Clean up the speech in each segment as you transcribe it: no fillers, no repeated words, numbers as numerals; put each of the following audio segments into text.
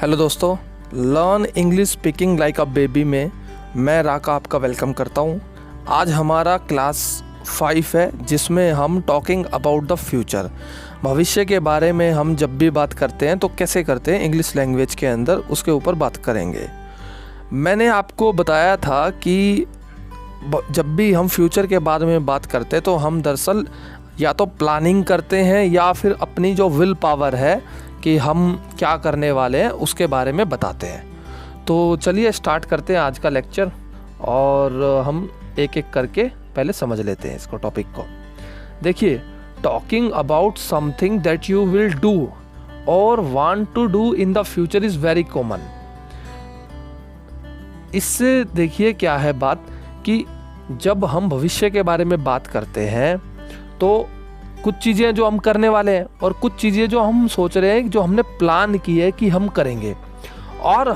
Hello दोस्तों, learn English speaking like a baby में मैं राका आपका वेलकम करता हूँ। आज हमारा क्लास 5 है जिसमें हम टॉकिंग अबाउट द फ्यूचर, भविष्य के बारे में हम जब भी बात करते हैं तो कैसे करते हैं इंग्लिश लैंग्वेज के अंदर, उसके ऊपर बात करेंगे। मैंने आपको बताया था कि जब भी हम फ्यूचर के बारे में बात करते हैं तो हम दरअसल या तो प्लानिंग करते हैं या फिर अपनी जो विल पावर है कि हम क्या करने वाले हैं उसके बारे में बताते हैं। तो चलिए स्टार्ट करते हैं आज का लेक्चर और हम एक एक करके पहले समझ लेते हैं इसको, टॉपिक को। देखिए, talking about something that you will do or want to do in the future is very common. इससे देखिए क्या है बात कि जब हम भविष्य के बारे में बात करते हैं तो कुछ चीज़ें जो हम करने वाले हैं और कुछ चीज़ें जो हम सोच रहे हैं, जो हमने प्लान की है कि हम करेंगे। और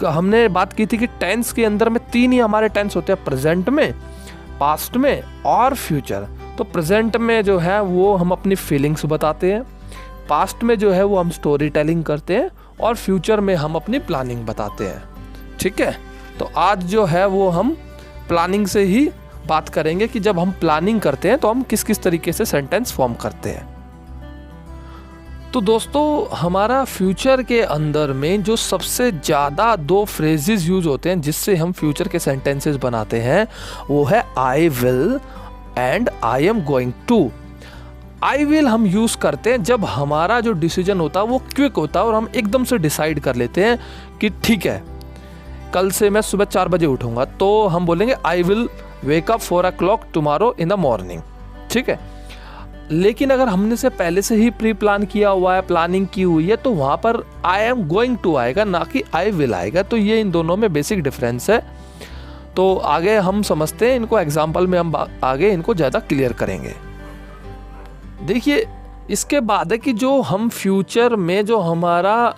हमने बात की थी कि टेंस के अंदर में 3 ही हमारे टेंस होते हैं, प्रेजेंट में, पास्ट में और फ्यूचर। तो प्रेजेंट में जो है वो हम अपनी फीलिंग्स बताते हैं, पास्ट में जो है वो हम स्टोरी टेलिंग करते हैं और फ्यूचर में हम अपनी प्लानिंग बताते हैं। ठीक है, तो आज जो है वो हम प्लानिंग से ही बात करेंगे कि जब हम प्लानिंग करते हैं तो हम किस किस तरीके से सेंटेंस फॉर्म करते हैं। तो दोस्तों, हमारा फ्यूचर के अंदर में जो सबसे ज़्यादा 2 फ्रेजेस यूज होते हैं जिससे हम फ्यूचर के सेंटेंसेस बनाते हैं वो है I will and I am going to. I will हम यूज करते हैं जब हमारा जो डिसीजन होता है वो क्विक होता है और हम एकदम से डिसाइड कर लेते हैं कि ठीक है, कल से मैं सुबह 4 बजे उठूंगा, तो हम बोलेंगे I will wake up 4 o'clock tomorrow in the morning. ठीक है, लेकिन अगर हमने से पहले से ही प्री प्लान किया हुआ है, प्लानिंग की हुई है, तो वहां पर आई एम गोइंग टू आएगा, ना कि आई विल आएगा। तो ये इन दोनों में बेसिक डिफरेंस है। तो आगे हम समझते हैं इनको, एग्जाम्पल में हम आगे इनको ज़्यादा क्लियर करेंगे। देखिए, इसके बाद है कि जो हम फ्यूचर में जो हमारा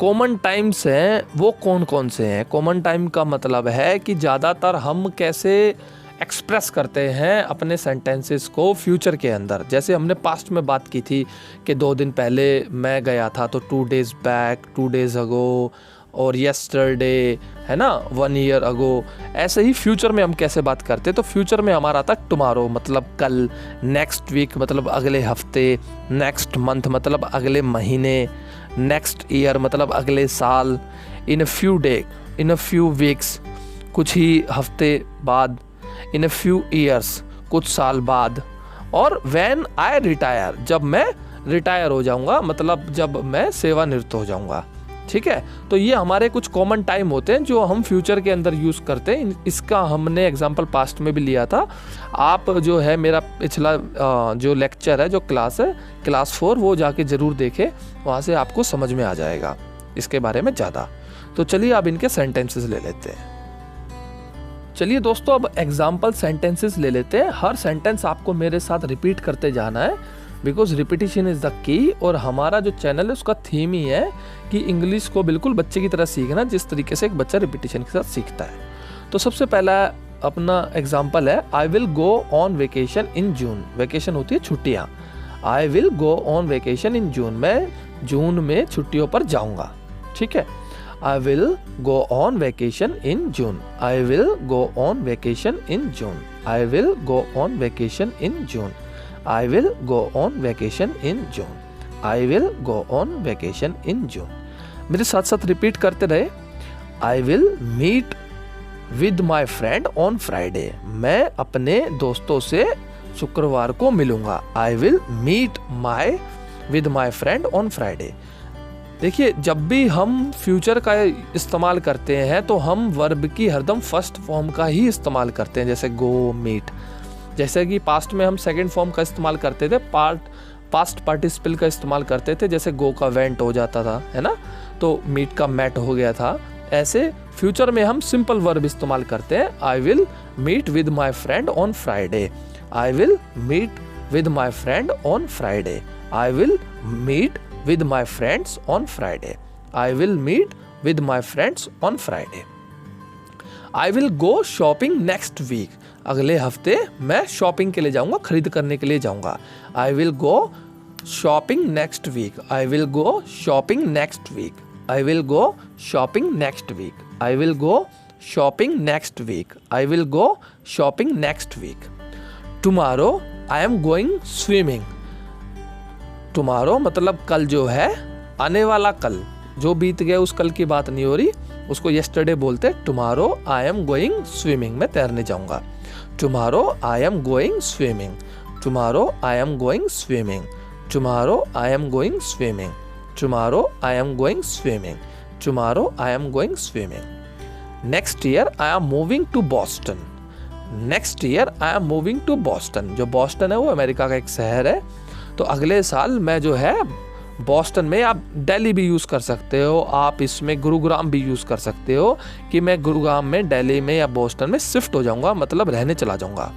कॉमन टाइम्स हैं वो कौन कौन से हैं। कॉमन टाइम का मतलब है कि ज़्यादातर हम कैसे एक्सप्रेस करते हैं अपने सेंटेंसेस को फ्यूचर के अंदर। जैसे हमने पास्ट में बात की थी कि 2 दिन पहले मैं गया था, तो 2 days बैक, 2 days अगो, और येस्टरडे, है ना, 1 year अगो। ऐसे ही फ्यूचर में हम कैसे बात करते हैं, तो फ्यूचर में हमारा आता टुमारो मतलब कल, नेक्स्ट वीक मतलब अगले हफ्ते, नेक्स्ट मंथ मतलब अगले महीने, नेक्स्ट ईयर मतलब अगले साल, in a few day, in a few weeks कुछ ही हफ्ते बाद, इन अ फ्यू ईयर्स कुछ साल बाद, और व्हेन आई रिटायर जब मैं रिटायर हो जाऊंगा, मतलब जब मैं सेवानिवृत्त हो जाऊंगा। ठीक है, तो ये हमारे कुछ कॉमन टाइम होते हैं जो हम फ्यूचर के अंदर यूज़ करते हैं। इसका हमने एग्जांपल पास्ट में भी लिया था। आप जो है मेरा पिछला जो लेक्चर है, जो क्लास है, क्लास 4, वो जाके ज़रूर देखें, वहाँ से आपको समझ में आ जाएगा इसके बारे में ज़्यादा। तो चलिए अब इनके सेंटेंसेस ले लेते हैं। चलिए दोस्तों, अब एग्जाम्पल सेंटेंसेस ले लेते हैं। हर सेंटेंस आपको मेरे साथ रिपीट करते जाना है, because repetition is the key. और हमारा जो चैनल है उसका थीम ही है कि इंग्लिश को बिल्कुल बच्चे की तरह सीखना, जिस तरीके से एक बच्चा रिपीटिशन के साथ सीखता है। तो सबसे पहला अपना एग्जाम्पल है, I will go on vacation in June. Vacation होती है छुट्टियाँ। I will go on vacation in June, मैं जून में छुट्टियों पर जाऊँगा। ठीक है, I will go on vacation in June, I will go on vacation in June, I will go on vacation in June, I will go on vacation in June, I will go on vacation in June। मेरे साथ साथ repeat करते रहे। I will meet with my friend on Friday, मैं अपने दोस्तों से शुक्रवार को मिलूंगा। I will meet with my friend on Friday। देखिए, जब भी हम फ्यूचर का इस्तेमाल करते हैं तो हम वर्ब की हरदम फर्स्ट फॉर्म का ही इस्तेमाल करते हैं, जैसे गो, मीट। जैसे कि पास्ट में हम सेकंड फॉर्म का इस्तेमाल करते थे, पास्ट पार्टिसिपल का इस्तेमाल करते थे, जैसे गो का वेंट हो जाता था, है ना, तो मीट का मैट हो गया था। ऐसे फ्यूचर में हम सिंपल वर्ब इस्तेमाल करते हैं। I will meet with my friend on Friday, I will meet with my friend on Friday, I will meet with my friends on Friday, I will meet with my friends on Friday. I will go shopping next week, अगले हफ्ते मैं shopping के लिए जाऊंगा, खरीद करने के लिए जाऊंगा। I will go shopping next week, I will go shopping next week, I will go shopping next week. I will go shopping next week. I will go shopping next week. Tomorrow I am going swimming. Tomorrow मतलब कल जो है, आने वाला कल, जो बीत गया उस कल की बात नहीं हो रही, उसको yesterday बोलते। Tomorrow I am going swimming, मैं तैरने जाऊंगा। Tomorrow I am going swimming. Tomorrow I am going swimming. Tomorrow I am going swimming. Tomorrow I am going swimming. Tomorrow I am going swimming. Next year I am moving to Boston. Next year I am moving to Boston. जो Boston है वो America का एक शहर है। तो अगले साल मैं जो है बॉस्टन में, आप दिल्ली भी यूज़ कर सकते हो, आप इसमें गुरुग्राम भी यूज़ कर सकते हो कि मैं गुरुग्राम में, दिल्ली में या बॉस्टन में शिफ्ट हो जाऊंगा, मतलब रहने चला जाऊंगा।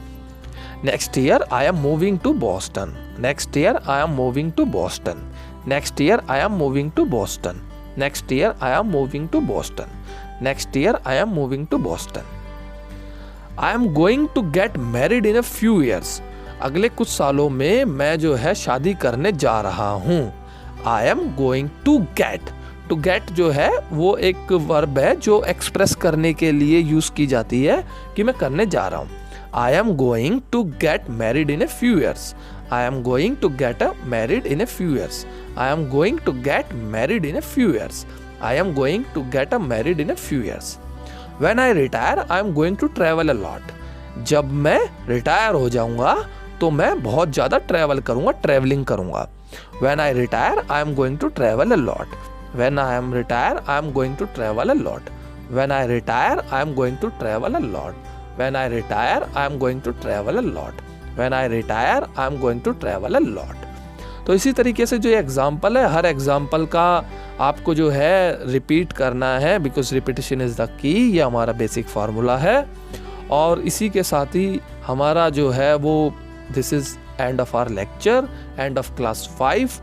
Next year I am moving to Boston. Next year I am moving to Boston. Next year I am moving to Boston. Next year I am moving to Boston. Next year I am moving to Boston. I am going to get married in a few years. अगले कुछ सालों में मैं जो है शादी करने जा रहा हूँ। I am going to get. To get जो है वो एक वर्ब है जो एक्सप्रेस करने के लिए यूज़ की जाती है कि मैं करने जा रहा हूँ। I am going to get married in a few years. I am going to get married in a few years. I am going to get married in a few years. I am going to get married in a few years. When I retire, I am going to travel a lot. जब मैं retire हो जाऊंगा तो मैं बहुत ज़्यादा travel करूंगा, travelling करूंगा। When I retire, I am going to travel a lot. When I am retire, I am going to travel a lot. When I retire, I am going to travel a lot. When I retire, I am going to travel a lot. When I retire, I am going to travel a lot. तो इसी तरीके से जो example है, हर example का आपको जो है रिपीट करना है, because repetition is the key. ये हमारा बेसिक फार्मूला है। और इसी के साथ ही हमारा जो है वो this is end of our lecture, end of class 5।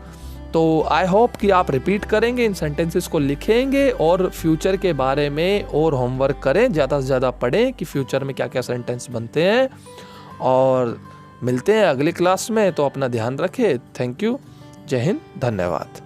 तो आई होप कि आप रिपीट करेंगे, इन सेंटेंसेस को लिखेंगे और फ्यूचर के बारे में और होमवर्क करें, ज़्यादा से ज़्यादा पढ़ें कि फ्यूचर में क्या क्या सेंटेंस बनते हैं। और मिलते हैं अगली क्लास में, तो अपना ध्यान रखें। Thank you. जय हिंद, धन्यवाद।